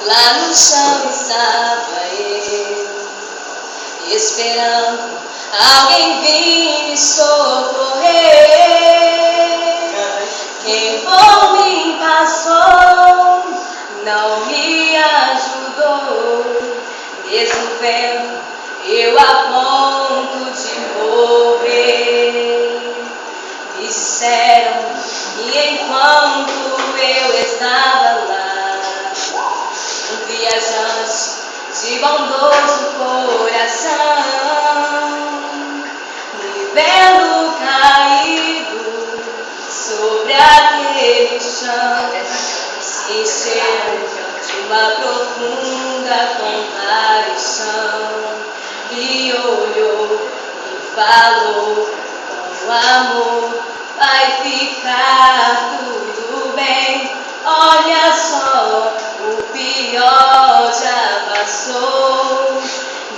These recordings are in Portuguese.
Lá no chão estava eu, esperando alguém vir me socorrer. Quem por mim passou, não me ajudou. Mesmo vendo eu a ponto de morrer. Me disseram que enquanto eu estava lá, um viajante de bondoso coração, me vendo caído sobre aquele chão, se encheu de uma profunda compaixão, e olhou e falou com amor: vai ficar tudo bem, olha só, o pior já passou.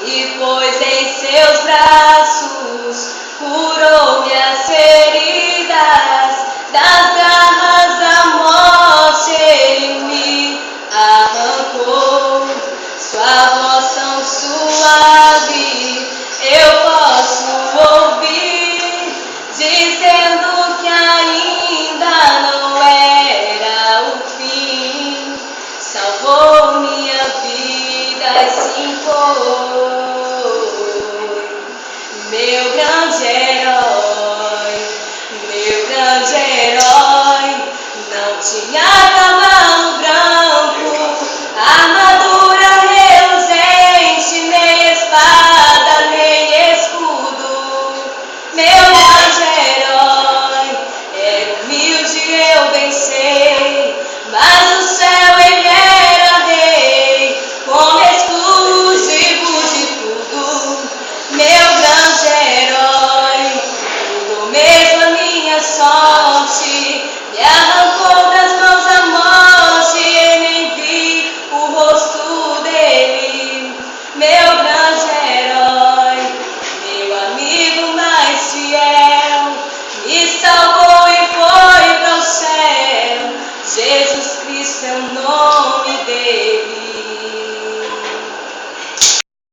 E pôs em seus braços, curou-me as feridas, das garras da morte ele me arrancou. Sua voz tão suave eu posso ouvir, dizendo que ainda não era o fim. Salvou minha vida e se foi. Meu grande herói, não tinha cavalo branco, armadura reluzente, nem espada, nem escudo. Meu grande herói era humilde, eu pensei, mas no céu ele era rei, como exclusivo de tudo. Meu grande herói mudou mesmo a minha sorte, me arrancou das mãos da morte, e nem vi o rosto dele. Meu grande herói, meu amigo mais fiel, me salvou e foi para o céu. Jesus Cristo é o nome.